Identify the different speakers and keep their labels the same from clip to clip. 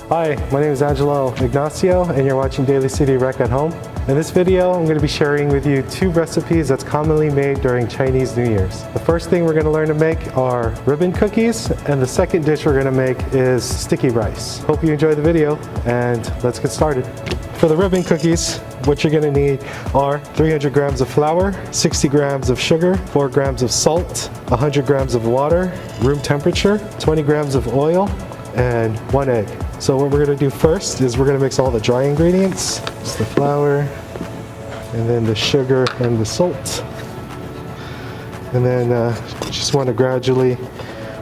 Speaker 1: Hi, my name is Angelo Ignacio and you're watching Daily City Rec at Home. In this video, I'm going to be sharing with you 2 recipes that's commonly made during Chinese New Year's. The first thing we're going to learn to make are ribbon cookies, and the second dish we're going to make is sticky rice. Hope you enjoy the video, and let's get started. For the ribbon cookies, what you're going to need are 300 grams of flour, 60 grams of sugar, 4 grams of salt, 100 grams of water, room temperature, 20 grams of oil, and 1 egg. So what we're going to do first is we're going to mix all the dry ingredients. It's the flour, and then the sugar and the salt. And then just want to gradually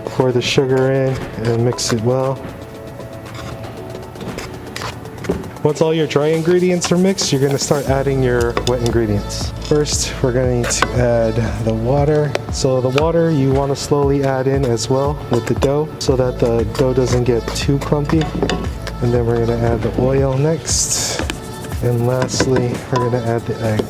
Speaker 1: pour the sugar in and mix it well. Once all your dry ingredients are mixed, you're going to start adding your wet ingredients. First, we're going to add the water. So the water you want to slowly add in as well with the dough so that the dough doesn't get too clumpy. And then we're going to add the oil next. And lastly, we're going to add the egg.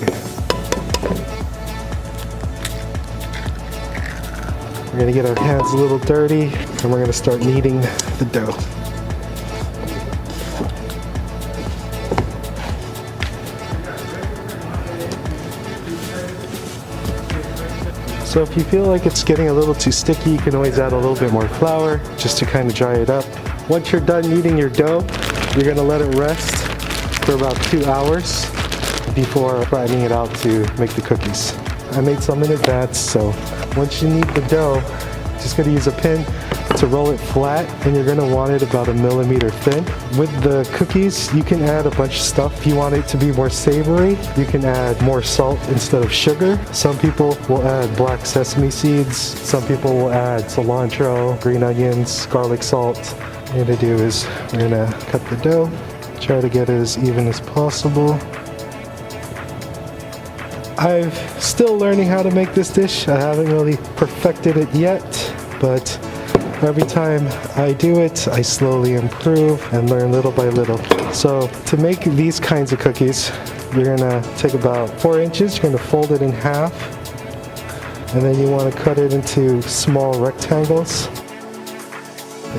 Speaker 1: We're going to get our hands a little dirty and we're going to start kneading the dough. So if you feel like it's getting a little too sticky, you can always add a little bit more flour just to kind of dry it up. Once you're done kneading your dough, you're going to let it rest for about 2 hours before flattening it out to make the cookies. I made some in advance, so once you knead the dough, just going to use a pin to roll it flat, and you're going to want it about 1 millimeter thin. With the cookies, you can add a bunch of stuff. If you want it to be more savory, you can add more salt instead of sugar. Some people will add black sesame seeds. Some people will add cilantro, green onions, garlic salt. What we're going to do is we're going to cut the dough, try to get it as even as possible. I'm still learning how to make this dish. I haven't really perfected it yet, but every time I do it, I slowly improve and learn little by little. So to make these kinds of cookies, you're gonna take about 4 inches, you're gonna fold it in half, and then you wanna cut it into small rectangles.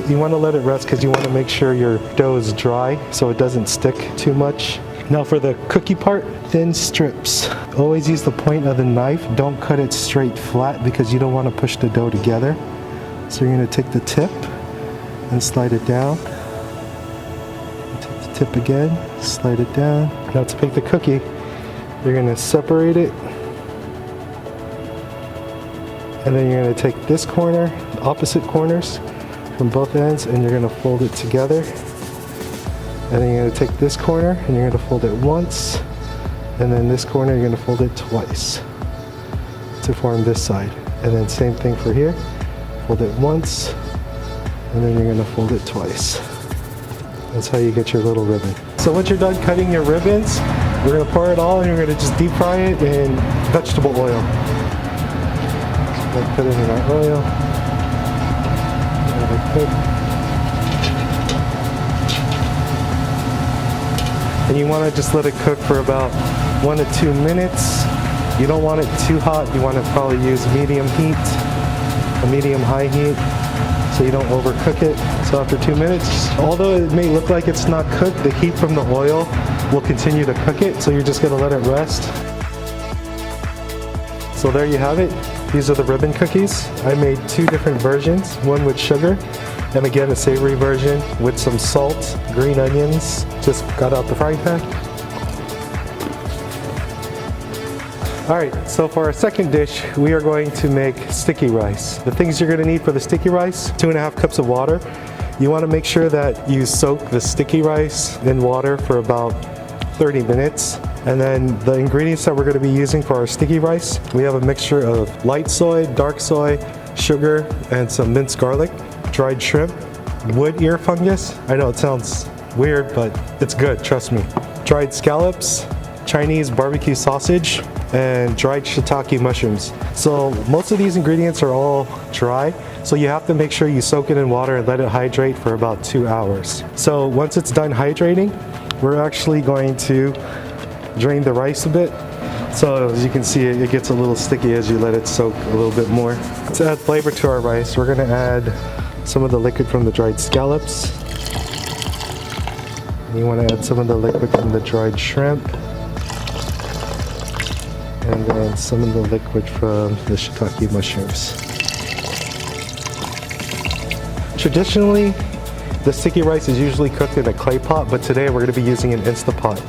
Speaker 1: You wanna let it rest because you wanna make sure your dough is dry so it doesn't stick too much. Now for the cookie part, thin strips. Always use the point of the knife. Don't cut it straight flat because you don't wanna push the dough together. So you're going to take the tip and slide it down. Take the tip again, slide it down. Now to make the cookie, you're going to separate it. And then you're going to take this corner, the opposite corners from both ends, and you're going to fold it together. And then you're going to take this corner and you're going to fold it once. And then this corner, you're going to fold it twice to form this side. And then same thing for here. Fold it once, and then you're going to fold it twice. That's how you get your little ribbon. So once you're done cutting your ribbons, we're going to pour it all and you're going to just deep fry it in vegetable oil. So put it in our oil. And you want to just let it cook for about 1 to 2 minutes. You don't want it too hot. You want to probably use medium heat. A medium-high heat so you don't overcook it. So after 2 minutes, although it may look like it's not cooked, the heat from the oil will continue to cook it, so you're just going to let it rest. So there you have it. These are the ribbon cookies. I made 2 different versions, one with sugar and again a savory version with some salt, green onions. Just got out the frying pan. Alright, so for our second dish, we are going to make sticky rice. The things you're going to need for the sticky rice, 2.5 cups of water. You want to make sure that you soak the sticky rice in water for about 30 minutes. And then the ingredients that we're going to be using for our sticky rice, we have a mixture of light soy, dark soy, sugar, and some minced garlic, dried shrimp, wood ear fungus. I know it sounds weird, but it's good, trust me. Dried scallops, Chinese barbecue sausage, and dried shiitake mushrooms. So most of these ingredients are all dry, so you have to make sure you soak it in water and let it hydrate for about 2 hours. So once it's done hydrating, we're actually going to drain the rice a bit. So as you can see, it gets a little sticky as you let it soak a little bit more. To add flavor to our rice, we're going to add some of the liquid from the dried scallops. You want to add some of the liquid from the dried shrimp. And then some of the liquid from the shiitake mushrooms. Traditionally, the sticky rice is usually cooked in a clay pot, but today we're going to be using an Instapot.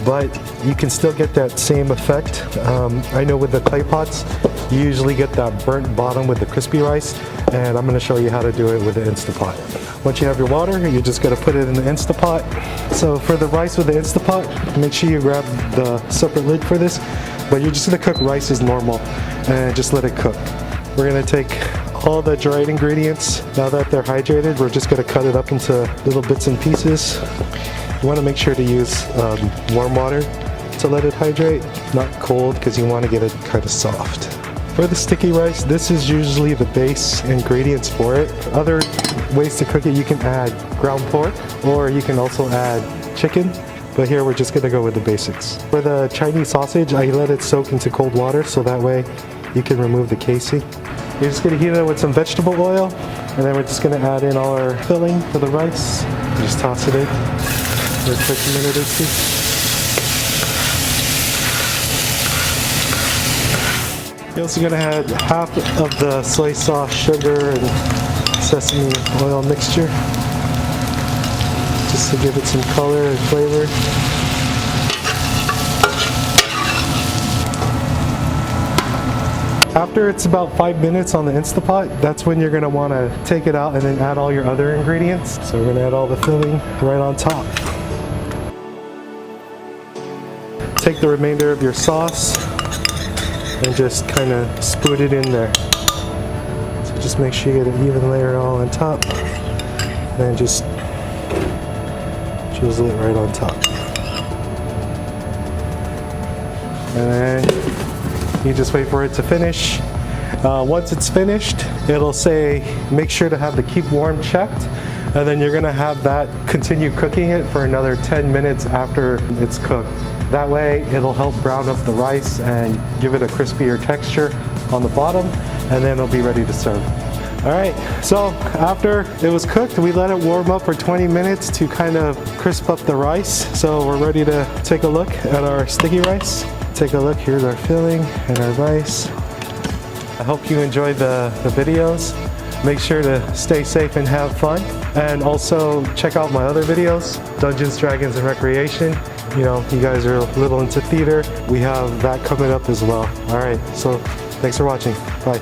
Speaker 1: But you can still get that same effect. I know with the clay pots, you usually get that burnt bottom with the crispy rice, and I'm going to show you how to do it with the Instapot. Once you have your water, you're just going to put it in the Instapot. So for the rice with the Instapot, make sure you grab the separate lid for this, but you're just going to cook rice as normal and just let it cook. We're going to take all the dried ingredients. Now that they're hydrated, we're just going to cut it up into little bits and pieces. You want to make sure to use warm water to let it hydrate, not cold, because you want to get it kind of soft. For the sticky rice, this is usually the base ingredients for it. Other ways to cook it, you can add ground pork, or you can also add chicken, but here we're just going to go with the basics. For the Chinese sausage, I let it soak into cold water so that way you can remove the casing. You're just going to heat it with some vegetable oil, and then we're just going to add in all our filling for the rice. Just toss it in for a quick minute or two. You're also going to add half of the soy sauce, sugar, and sesame oil mixture, just to give it some color and flavor. After it's about 5 minutes on the Instapot, that's when you're going to want to take it out and then add all your other ingredients. So we're going to add all the filling right on top. Take the remainder of your sauce and just kind of spoon it in there. So just make sure you get an even layer all on top, and then just drizzle it right on top. And then you just wait for it to finish. Once it's finished, it'll say make sure to have the keep warm checked, and then you're gonna have that continue cooking it for another 10 minutes after it's cooked. That way it'll help brown up the rice and give it a crispier texture on the bottom, and then it'll be ready to serve. All right, so after it was cooked, we let it warm up for 20 minutes to kind of crisp up the rice. So we're ready to take a look at our sticky rice. Take a look, here's our filling and our rice. I hope you enjoyed the videos. Make sure to stay safe and have fun. And also check out my other videos, Dungeons, Dragons, and Recreation. You know, you guys are a little into theater. We have that coming up as well. All right, so thanks for watching. Bye.